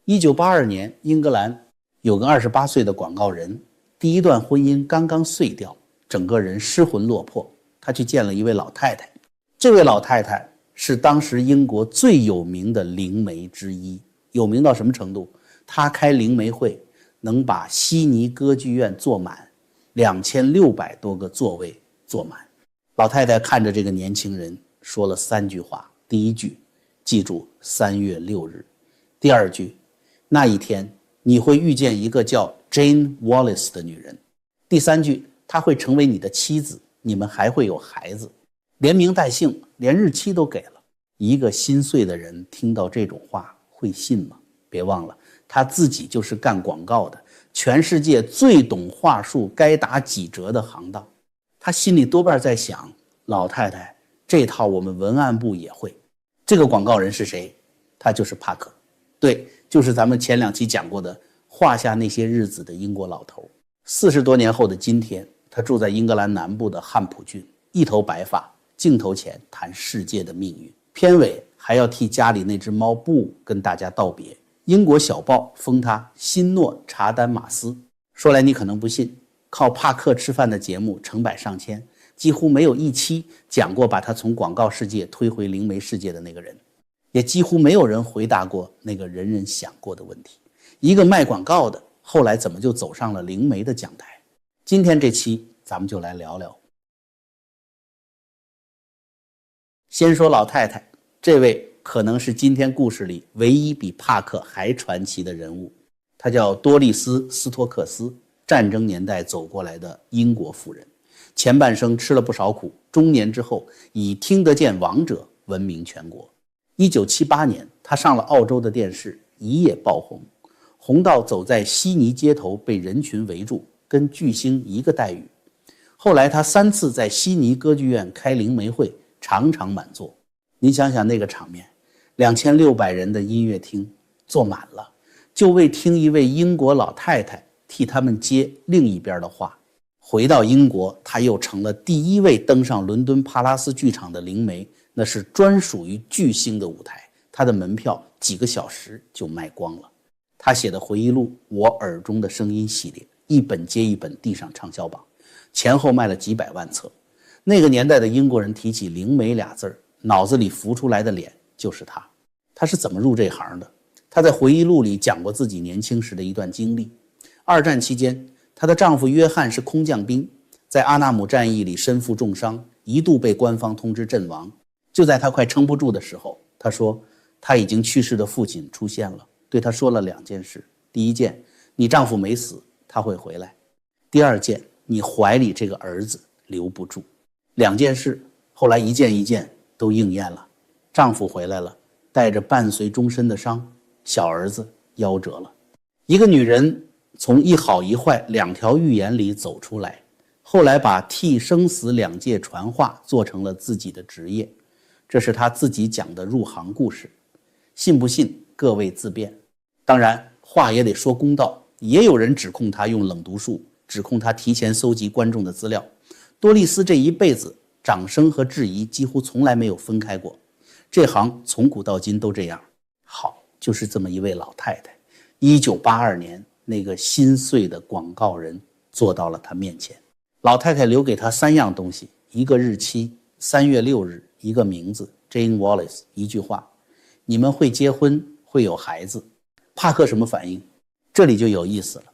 1982年，英格兰有个28岁的广告人，第一段婚姻刚刚碎掉，整个人失魂落魄。他去见了一位老太太，这位老太太是当时英国最有名的灵媒之一，有名到什么程度？她开灵媒会能把悉尼歌剧院坐满，2600多个座位坐满。老太太看着这个年轻人说了3句话，第一句，记住3月6日；第二句，那一天你会遇见一个叫 Jane Wallace 的女人；第三句，她会成为你的妻子，你们还会有孩子，连名带姓，连日期都给了。一个心碎的人听到这种话会信吗？别忘了，他自己就是干广告的，全世界最懂话术该打几折的行当。他心里多半在想，老太太，这套我们文案部也会。这个广告人是谁？他就是帕克，对，就是咱们前2期讲过的画下那些日子的英国老头。40多年后的今天，他住在英格兰南部的汉普郡，一头白发，镜头前谈世界的命运，片尾还要替家里那只猫布跟大家道别。英国小报封他新诺查丹马斯。说来你可能不信，靠帕克吃饭的节目成百上千，几乎没有一期讲过把他从广告世界推回灵媒世界的那个人，也几乎没有人回答过那个人人想过的问题：一个卖广告的后来怎么就走上了灵媒的讲台？今天这期咱们就来聊聊。先说老太太，这位可能是今天故事里唯一比帕克还传奇的人物。她叫多丽丝·斯托克斯，战争年代走过来的英国妇人，前半生吃了不少苦，中年之后以听得见王者闻名全国。1978年，她上了澳洲的电视，一夜爆红，红到走在悉尼街头被人群围住，跟巨星一个待遇。后来她3次在悉尼歌剧院开灵媒会，场场满座。你想想那个场面，2600人的音乐厅坐满了，就为听一位英国老太太替他们接另一边的话。回到英国，她又成了第一位登上伦敦帕拉斯剧场的灵媒，那是专属于巨星的舞台，她的门票几个小时就卖光了。她写的回忆录《我耳中的声音》系列，一本接一本递上畅销榜，前后卖了几百万册。那个年代的英国人提起灵媒俩字儿，脑子里浮出来的脸就是她。她是怎么入这行的？她在回忆录里讲过自己年轻时的一段经历。2战期间，她的丈夫约翰是空降兵，在阿纳姆战役里身负重伤，一度被官方通知阵亡。就在她快撑不住的时候，她说她已经去世的父亲出现了，对她说了2件事。第一件，你丈夫没死，他会回来；第二件，你怀里这个儿子留不住。2件事后来一件一件都应验了，丈夫回来了，带着伴随终身的伤，小儿子夭折了。一个女人从一好一坏2条预言里走出来，后来把替生死2界传话做成了自己的职业，这是她自己讲的入行故事。信不信各位自便。当然话也得说公道，也有人指控她用冷读术，指控她提前搜集观众的资料。多丽丝这一辈子掌声和质疑几乎从来没有分开过，这行从古到今都这样。好，就是这么一位老太太，1982年那个心碎的广告人坐到了她面前。老太太留给她3样东西，一个日期3月6日，一个名字 Jane Wallace， 一句话，你们会结婚，会有孩子。帕克什么反应？这里就有意思了，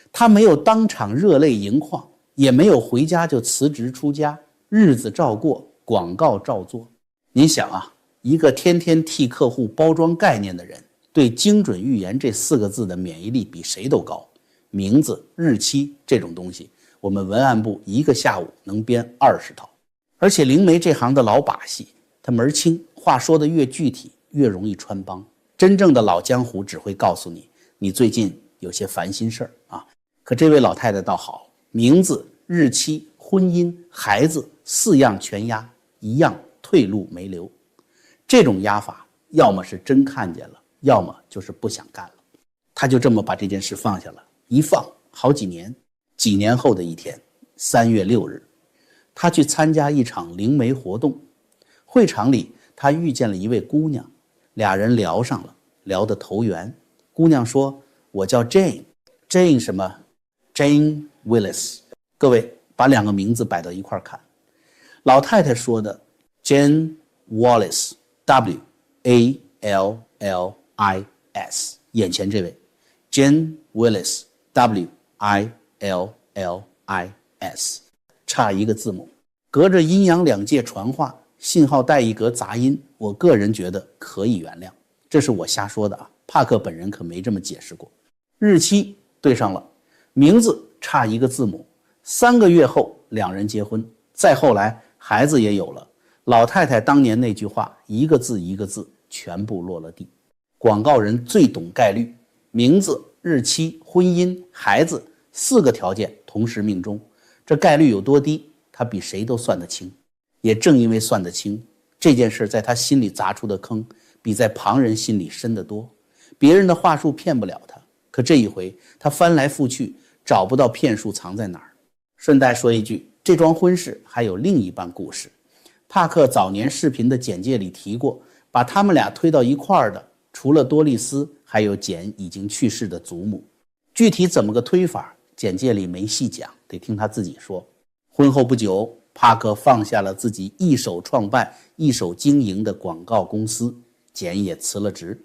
他没有当场热泪盈眶，也没有回家就辞职出家，日子照过，广告照做。你想啊，一个天天替客户包装概念的人，对精准预言这4个字的免疫力比谁都高。名字、日期这种东西，我们文案部一个下午能编20套。而且灵媒这行的老把戏，他门清，话说得越具体越容易穿帮。真正的老江湖只会告诉你，你最近有些烦心事儿啊。可这位老太太倒好，名字、日期、婚姻、孩子4样全压，一样退路没留。这种压法，要么是真看见了，要么就是不想干了。他就这么把这件事放下了，一放好几年。几年后的一天，3月6日，他去参加一场灵媒活动，会场里他遇见了一位姑娘，俩人聊上了，聊得投缘。姑娘说我叫 Jane 什么 Jane Willis。 各位把两个名字摆到一块看，老太太说的 Jane Wallis W-A-L-L-I-S， 眼前这位 Jane Willis W-I-L-L-I-S， 差一个字母，隔着阴阳两界传话，信号带一格杂音，我个人觉得可以原谅，这是我瞎说的啊，帕克本人可没这么解释过。日期对上了，名字差一个字母，3个月后两人结婚，再后来孩子也有了。老太太当年那句话一个字一个字全部落了地。广告人最懂概率，名字、日期、婚姻、孩子4个条件同时命中，这概率有多低，他比谁都算得清。也正因为算得清，这件事在他心里砸出的坑比在旁人心里深得多。别人的话术骗不了他，可这一回他翻来覆去找不到骗术藏在哪儿。顺带说一句，这桩婚事还有另一半故事。帕克早年视频的简介里提过，把他们俩推到一块儿的除了多丽丝，还有简已经去世的祖母。具体怎么个推法，简介里没细讲，得听他自己说。婚后不久，帕克放下了自己一手创办一手经营的广告公司，简也辞了职。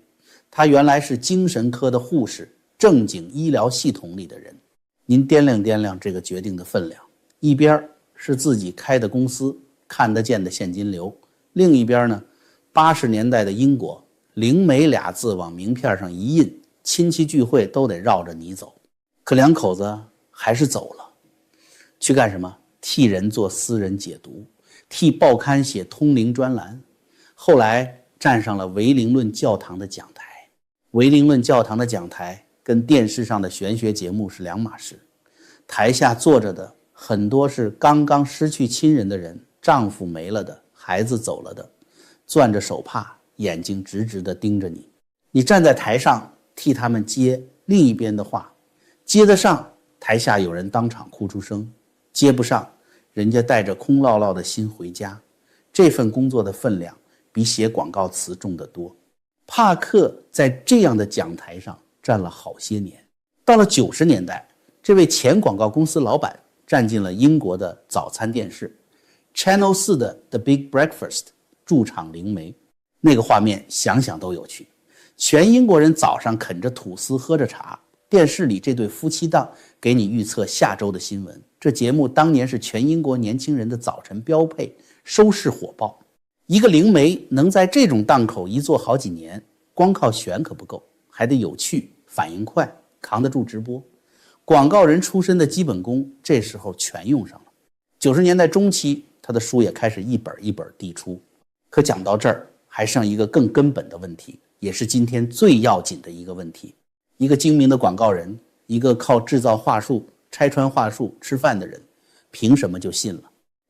他原来是精神科的护士，正经医疗系统里的人。您掂量掂量这个决定的分量，一边是自己开的公司，看得见的现金流，另一边呢，80年代的英国，灵媒俩字往名片上一印，亲戚聚会都得绕着你走。可两口子还是走了。去干什么？替人做私人解读，替报刊写通灵专栏，后来站上了唯灵论教堂的讲台。唯灵论教堂的讲台跟电视上的玄学节目是两码事，台下坐着的很多是刚刚失去亲人的人，丈夫没了的，孩子走了的，攥着手帕，眼睛直直地盯着你。你站在台上替他们接另一边的话，接得上，台下有人当场哭出声，接不上，人家带着空落落的心回家。这份工作的分量比写广告词重得多。帕克在这样的讲台上站了好些年。到了90年代，这位前广告公司老板站进了英国的早餐电视 Channel 4的 The Big Breakfast， 驻场灵媒。那个画面想想都有趣，全英国人早上啃着吐司喝着茶，电视里这对夫妻档给你预测下周的新闻。这节目当年是全英国年轻人的早晨标配，收视火爆。一个灵媒能在这种档口一做好几年，光靠选可不够，还得有趣，反应快，扛得住直播。广告人出身的基本功这时候全用上了。90年代中期，他的书也开始一本一本递出。可讲到这儿，还剩一个更根本的问题，也是今天最要紧的一个问题。一个精明的广告人，一个靠制造话术、拆穿话术吃饭的人，凭什么就信了？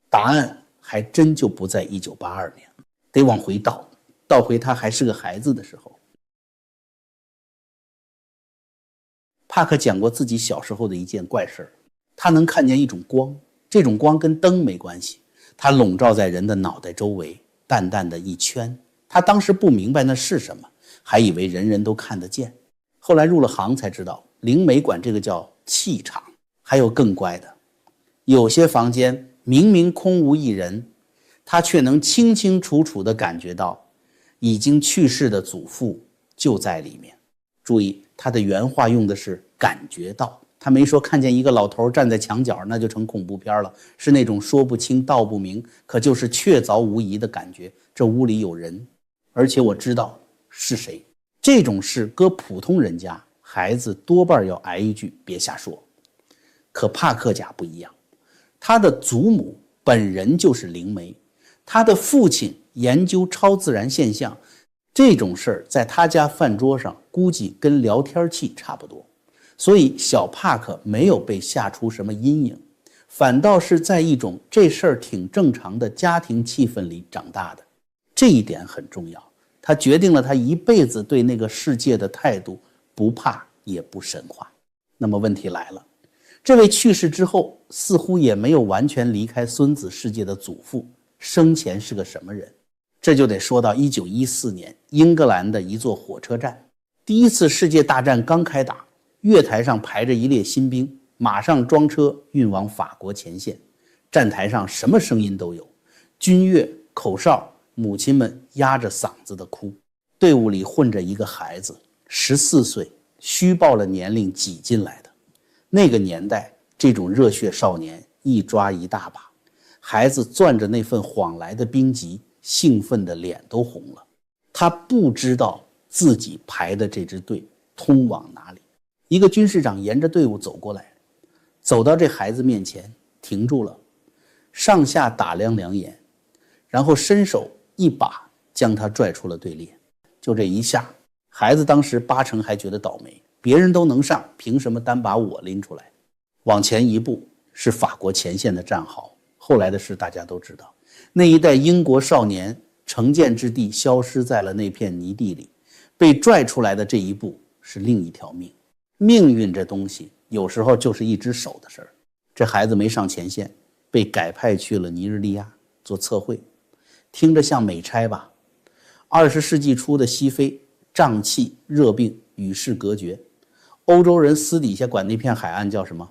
答案还真就不在1982年，得往回倒回他还是个孩子的时候。帕克讲过自己小时候的一件怪事，他能看见一种光，这种光跟灯没关系，它笼罩在人的脑袋周围，淡淡的一圈。他当时不明白那是什么，还以为人人都看得见。后来入了行才知道，灵媒管这个叫气场。还有更怪的，有些房间明明空无一人，他却能清清楚楚地感觉到已经去世的祖父就在里面。注意，他的原话用的是感觉到，他没说看见一个老头站在墙角，那就成恐怖片了，是那种说不清道不明，可就是确凿无疑的感觉，这屋里有人，而且我知道是谁。这种事搁普通人家，孩子多半要挨一句别瞎说。可帕克家不一样，他的祖母本人就是灵媒，他的父亲研究超自然现象，这种事儿在他家饭桌上估计跟聊天器差不多。所以小帕克没有被吓出什么阴影，反倒是在一种这事儿挺正常的家庭气氛里长大的。这一点很重要，他决定了他一辈子对那个世界的态度，不怕也不神话。那么问题来了，这位去世之后似乎也没有完全离开孙子世界的祖父，生前是个什么人？这就得说到1914年英格兰的一座火车站，第一次世界大战刚开打，月台上排着一列新兵，马上装车运往法国前线。站台上什么声音都有，军乐、口哨，母亲们压着嗓子的哭。队伍里混着一个孩子，14岁，虚报了年龄挤进来的。那个年代，这种热血少年一抓一大把，孩子攥着那份晃来的兵籍，兴奋的脸都红了。他不知道自己排的这支队通往哪里。一个军士长沿着队伍走过来，走到这孩子面前，停住了，上下打量两眼，然后伸手一把将他拽出了队列。就这一下，孩子当时8成还觉得倒霉，别人都能上，凭什么单把我拎出来？往前一步是法国前线的战壕，后来的事大家都知道，那一代英国少年成建之地消失在了那片泥地里，被拽出来的这一步是另一条命。命运这东西有时候就是一只手的事儿。这孩子没上前线，被改派去了尼日利亚做测绘，听着像美差吧？20世纪初的西非，瘴气、热病与世隔绝，欧洲人私底下管那片海岸叫什么？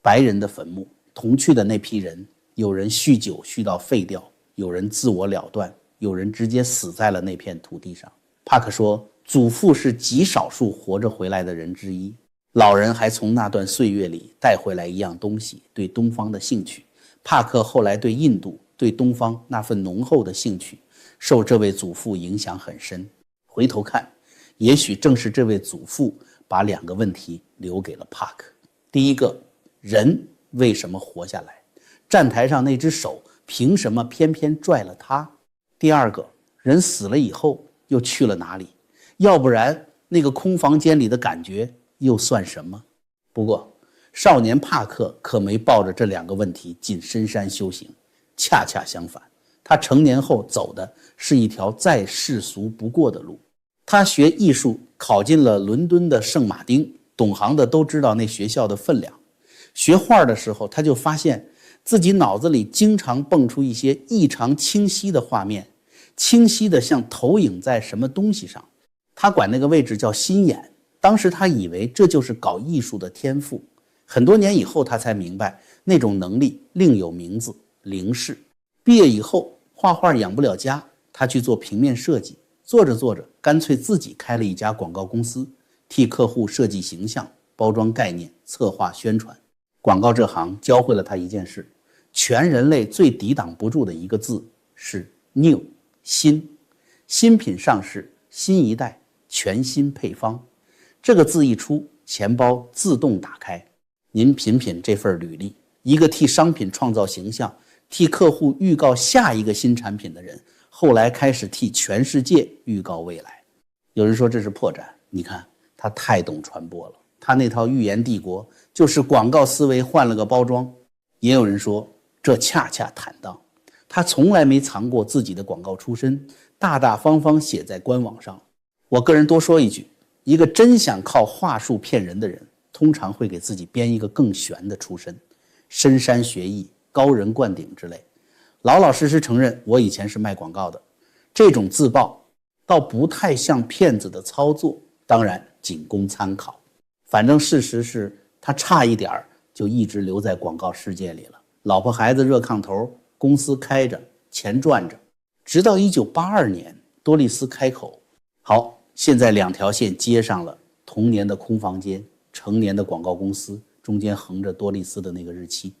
白人的坟墓。同去的那批人，有人酗酒酗到废掉，有人自我了断，有人直接死在了那片土地上。帕克说，祖父是极少数活着回来的人之一。老人还从那段岁月里带回来一样东西，对东方的兴趣。帕克后来对印度、对东方那份浓厚的兴趣，受这位祖父影响很深。回头看，也许正是这位祖父把2个问题留给了帕克。第一个，人为什么活下来？站台上那只手凭什么偏偏拽了他？第二个，人死了以后又去了哪里？要不然那个空房间里的感觉又算什么？不过少年帕克可没抱着这2个问题进深山修行，恰恰相反，他成年后走的是一条再世俗不过的路。他学艺术考进了伦敦的圣马丁，懂行的都知道那学校的分量。学画的时候，他就发现自己脑子里经常蹦出一些异常清晰的画面，清晰的像投影在什么东西上。他管那个位置叫心眼。当时他以为这就是搞艺术的天赋，很多年以后他才明白，那种能力另有名字，灵视。毕业以后，画画养不了家，他去做平面设计，做着做着，干脆自己开了一家广告公司，替客户设计形象、包装概念、策划宣传。广告这行教会了他一件事，全人类最抵挡不住的一个字是 new， 新。新品上市，新一代，全新配方。这个字一出，钱包自动打开。您品品这份履历，一个替商品创造形象，替客户预告下一个新产品的人，后来开始替全世界预告未来。有人说这是破绽，你看他太懂传播了，他那套预言帝国就是广告思维换了个包装。也有人说这恰恰坦荡，他从来没藏过自己的广告出身，大大方方写在官网上。我个人多说一句，一个真想靠话术骗人的人，通常会给自己编一个更玄的出身，深山学艺、高人灌顶之类。老老实实承认我以前是卖广告的，这种自曝倒不太像骗子的操作，当然仅供参考。反正事实是他差一点就一直留在广告世界里了，老婆孩子热炕头，公司开着，钱赚着。直到1982年，多丽丝开口，好，现在2条线接上了，童年的空房间，成年的广告公司，中间横着多丽丝的那个日期。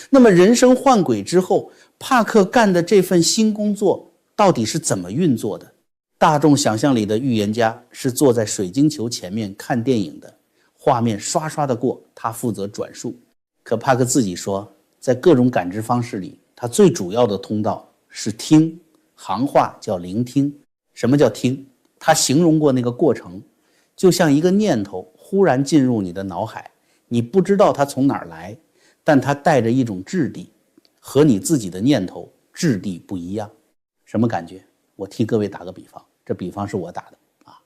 那么人生换轨之后，帕克干的这份新工作到底是怎么运作的？大众想象里的预言家是坐在水晶球前面看电影的，画面刷刷的过，他负责转述。可帕克自己说，在各种感知方式里，他最主要的通道是听，行话叫聆听。什么叫听？他形容过那个过程，就像一个念头忽然进入你的脑海，你不知道它从哪儿来，但它带着一种质地，和你自己的念头质地不一样。什么感觉？我替各位打个比方，这比方是我打的啊。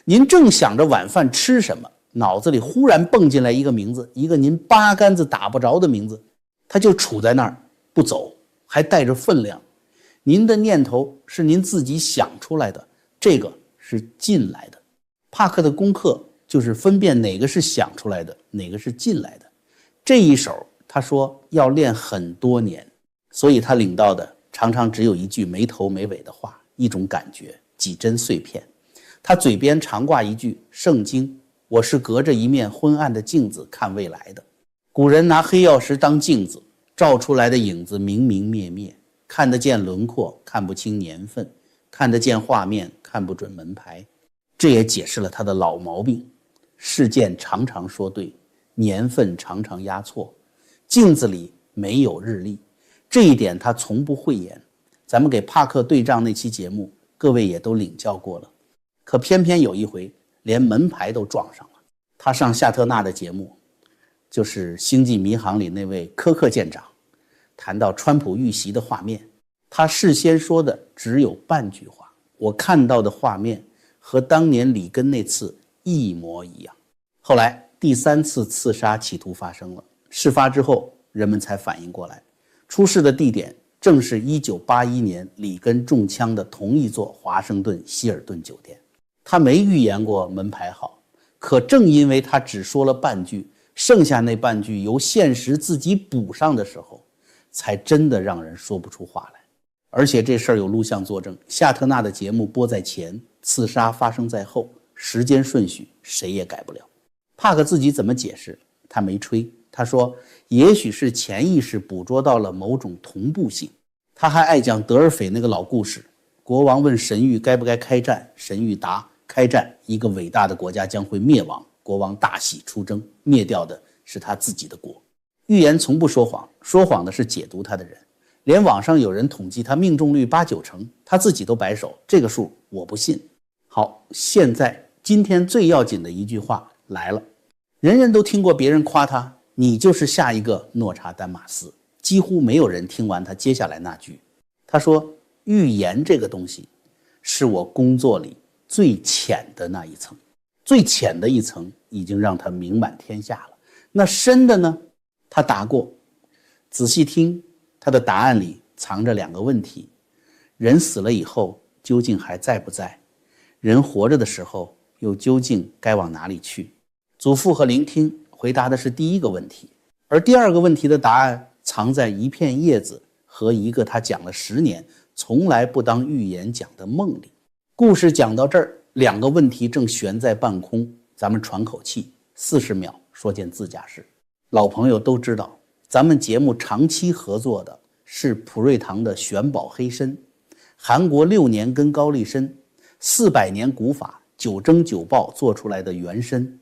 您正想着晚饭吃什么，脑子里忽然蹦进来一个名字，一个您八竿子打不着的名字，它就杵在那儿不走，还带着分量。您的念头是您自己想出来的，这个是进来的。帕克的功课就是分辨哪个是想出来的，哪个是进来的。这一手他说要练很多年，所以他领到的常常只有一句没头没尾的话，一种感觉，几针碎片。他嘴边常挂一句圣经，我是隔着一面昏暗的镜子看未来的。古人拿黑曜石当镜子，照出来的影子明明灭灭，看得见轮廓，看不清年份，看得见画面，看不准门牌。这也解释了他的老毛病，事件常常说对，年份常常押错，镜子里没有日历。这一点他从不讳言，咱们给帕克对账那期节目，各位也都领教过了。可偏偏有一回连门牌都撞上了。他上夏特纳的节目，就是《星际迷航》里那位柯克舰长，谈到川普遇袭的画面，他事先说的只有半句话，我看到的画面和当年里根那次一模一样。后来第3次刺杀企图发生了，事发之后人们才反应过来，出事的地点正是1981年里根中枪的同一座华盛顿希尔顿酒店。他没预言过门牌号，可正因为他只说了半句，剩下那半句由现实自己补上的时候，才真的让人说不出话来。而且这事儿有录像作证，夏特纳的节目播在前，刺杀发生在后，时间顺序谁也改不了。帕克自己怎么解释？他没吹，他说也许是潜意识捕捉到了某种同步性。他还爱讲德尔斐那个老故事，国王问神谕该不该开战，神谕答开战，一个伟大的国家将会灭亡，国王大喜出征，灭掉的是他自己的国。预言从不说谎，说谎的是解读他的人。连网上有人统计他命中率8、9成，他自己都摆手，这个数我不信。好，现在今天最要紧的一句话来了，人人都听过别人夸他，你就是下一个诺查丹马斯。几乎没有人听完他接下来那句，他说预言这个东西是我工作里最浅的那一层，最浅的一层已经让他名满天下了，那深的呢？他答过。仔细听，他的答案里藏着2个问题：人死了以后究竟还在不在？人活着的时候又究竟该往哪里去？祖父和聆听回答的是第一个问题，而第2个问题的答案藏在一片叶子和一个他讲了10年从来不当预言讲的梦里。故事讲到这儿，2个问题正悬在半空，咱们喘口气，40秒说件自家事。老朋友都知道，咱们节目长期合作的是普瑞堂的玄宝黑参，韩国6年根高丽参，400年古法9蒸9爆做出来的原参，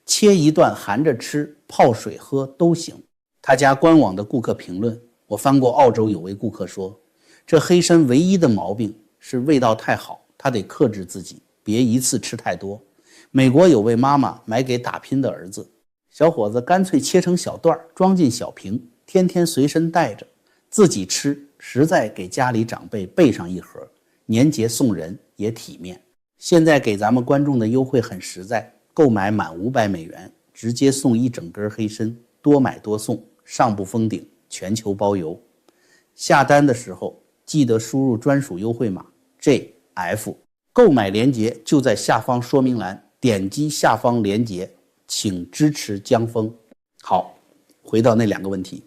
切一段含着吃，泡水喝都行。他家官网的顾客评论，我翻过澳洲有位顾客说，这黑参唯一的毛病是味道太好，他得克制自己，别一次吃太多。美国有位妈妈买给打拼的儿子，小伙子干脆切成小段，装进小瓶，天天随身带着，自己吃实在给家里长辈备上一盒，年节送人也体面。现在给咱们观众的优惠很实在，购买满$500直接送1整根黑参，多买多送，上不封顶，全球包邮。下单的时候记得输入专属优惠码 JF， 购买链接就在下方说明栏，点击下方链接，请支持江峰。好，回到那2个问题。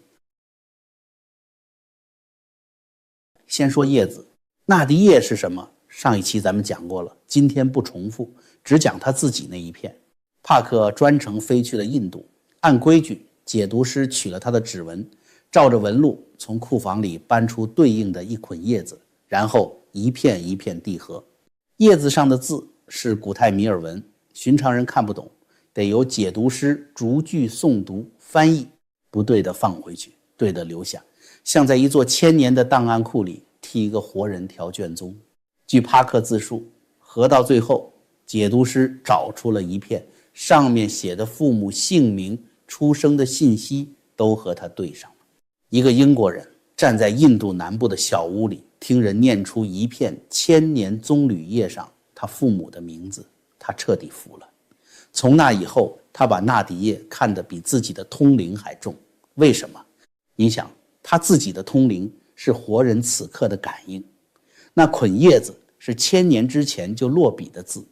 先说叶子，纳迪叶是什么？上一期咱们讲过了，今天不重复，只讲他自己那一片。帕克专程飞去了印度，按规矩，解读师取了他的指纹，照着纹路从库房里搬出对应的一捆叶子，然后一片一片递合。叶子上的字是古泰米尔文，寻常人看不懂，得由解读师逐句诵读翻译，不对的放回去，对的留下，像在一座1000年的档案库里替一个活人调卷宗。据帕克自述，合到最后，解读师找出了一片上面写的父母姓名、出生的信息都和他对上了。一个英国人站在印度南部的小屋里，听人念出一片1000年棕榈叶上他父母的名字，他彻底服了。从那以后，他把纳迪叶看得比自己的通灵还重。为什么？你想，他自己的通灵是活人此刻的感应，那捆叶子是1000年之前就落笔的字，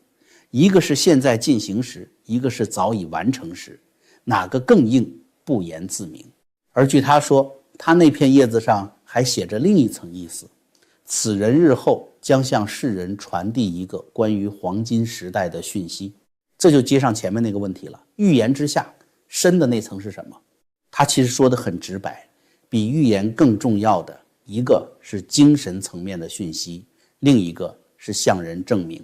一个是现在进行时，一个是早已完成时，哪个更硬，不言自明。而据他说，他那片叶子上还写着另一层意思，此人日后将向世人传递一个关于黄金时代的讯息。这就接上前面那个问题了，预言之下深的那层是什么？他其实说得很直白，比预言更重要的一个是精神层面的讯息，另一个是向人证明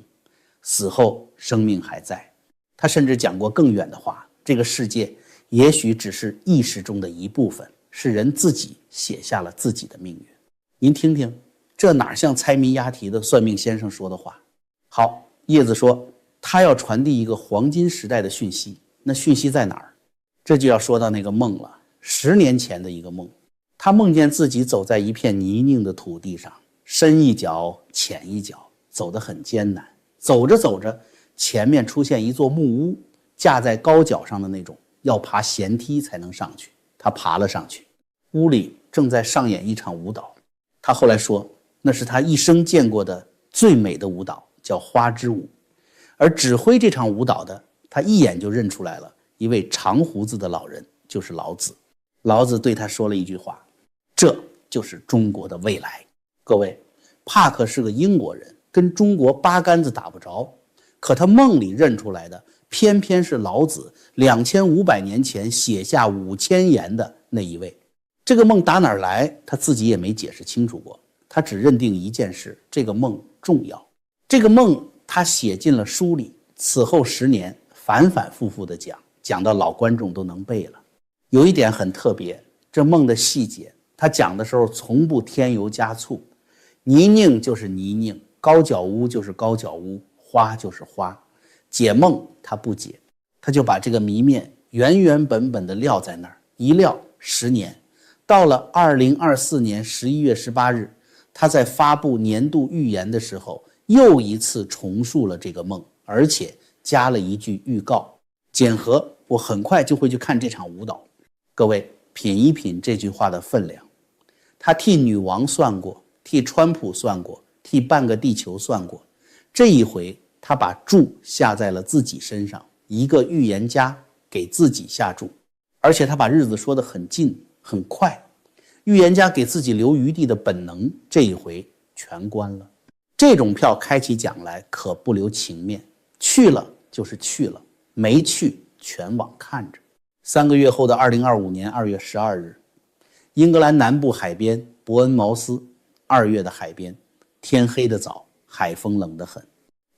死后生命还在。他甚至讲过更远的话，这个世界也许只是意识中的一部分，是人自己写下了自己的命运。您听听，这哪像猜谜押题的算命先生说的话？好，叶子说他要传递一个黄金时代的讯息，那讯息在哪儿？这就要说到那个梦了。10年前的一个梦，他梦见自己走在一片泥泞的土地上，深一脚浅一脚，走得很艰难。走着走着，前面出现一座木屋，架在高脚上的那种，要爬舷梯才能上去。他爬了上去，屋里正在上演一场舞蹈。他后来说，那是他一生见过的最美的舞蹈，叫花之舞。而指挥这场舞蹈的，他一眼就认出来了，一位长胡子的老人，就是老子。老子对他说了一句话，这就是中国的未来。各位，帕克是个英国人，跟中国八竿子打不着，可他梦里认出来的偏偏是老子2500年前写下5000言的那一位。这个梦打哪儿来，他自己也没解释清楚过，他只认定一件事，这个梦重要。这个梦他写进了书里，此后10年反反复复的讲到老观众都能背了。有一点很特别，这梦的细节他讲的时候从不添油加醋，泥泞就是泥泞，高脚屋就是高脚屋，花就是花。解梦他不解，他就把这个谜面原原本本的撂在那儿，一撂10年。到了2024年11月18日，他在发布年度预言的时候，又一次重述了这个梦，而且加了一句预告：简和，我很快就会去看这场舞蹈。各位品一品这句话的分量，他替女王算过，替川普算过，替半个地球算过，这一回他把注下在了自己身上，一个预言家给自己下注，而且他把日子说得很近很快，预言家给自己留余地的本能这一回全关了。这种票开起讲来可不留情面，去了就是去了，没去全网看着。3个月后的2025年2月12日，英格兰南部海边伯恩茅斯，2月的海边，天黑得早，海风冷得很。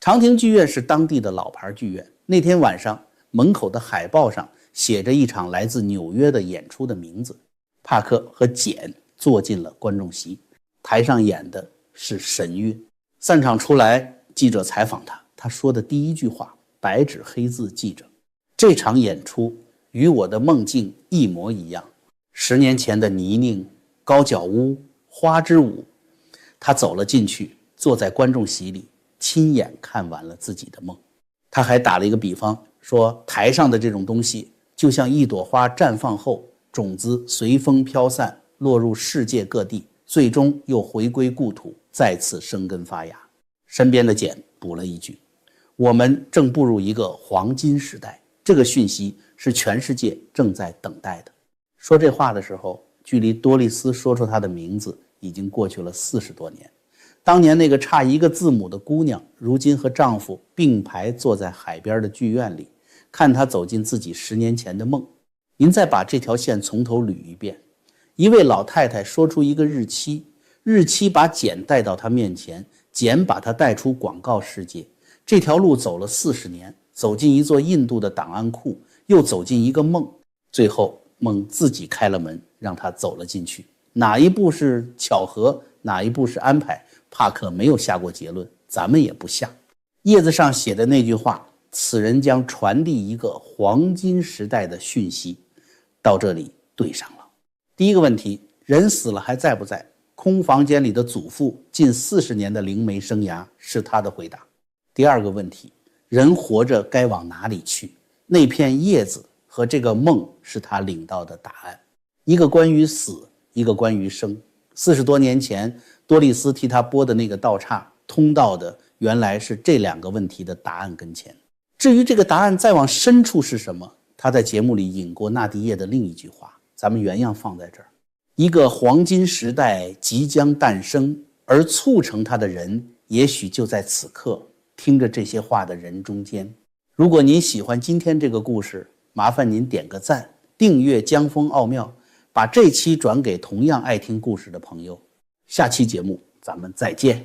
长亭剧院是当地的老牌剧院，那天晚上门口的海报上写着一场来自纽约的演出的名字。帕克和简坐进了观众席，台上演的是神韵。散场出来，记者采访他，他说的第一句话白纸黑字记着，这场演出与我的梦境一模一样，10年前的泥泞、高脚屋、花之舞。他走了进去，坐在观众席里，亲眼看完了自己的梦。他还打了一个比方，说台上的这种东西就像一朵花绽放后，种子随风飘散，落入世界各地，最终又回归故土，再次生根发芽。身边的简补了一句，我们正步入一个黄金时代，这个讯息是全世界正在等待的。说这话的时候，距离多丽丝说出她的名字已经过去了40多年。当年那个差一个字母的姑娘，如今和丈夫并排坐在海边的剧院里，看她走进自己10年前的梦。您再把这条线从头捋一遍，一位老太太说出一个日期，日期把简带到她面前，简把她带出广告世界。这条路走了40年，走进一座印度的档案库，又走进一个梦，最后梦自己开了门，让她走了进去。哪一步是巧合，哪一步是安排，帕克没有下过结论，咱们也不下。叶子上写的那句话，此人将传递一个黄金时代的讯息，到这里对上了。第一个问题，人死了还在不在？空房间里的祖父近40年的灵媒生涯是他的回答。第二个问题，人活着该往哪里去？那片叶子和这个梦是他领到的答案。一个关于死，一个关于生。40多年前多丽丝替他拨的那个道岔，通道的原来是这2个问题的答案跟前。至于这个答案再往深处是什么，他在节目里引过纳迪叶的另一句话，咱们原样放在这儿。一个黄金时代即将诞生，而促成它的人也许就在此刻听着这些话的人中间。如果您喜欢今天这个故事，麻烦您点个赞，订阅江峰奥妙，把这期转给同样爱听故事的朋友。下期节目咱们再见。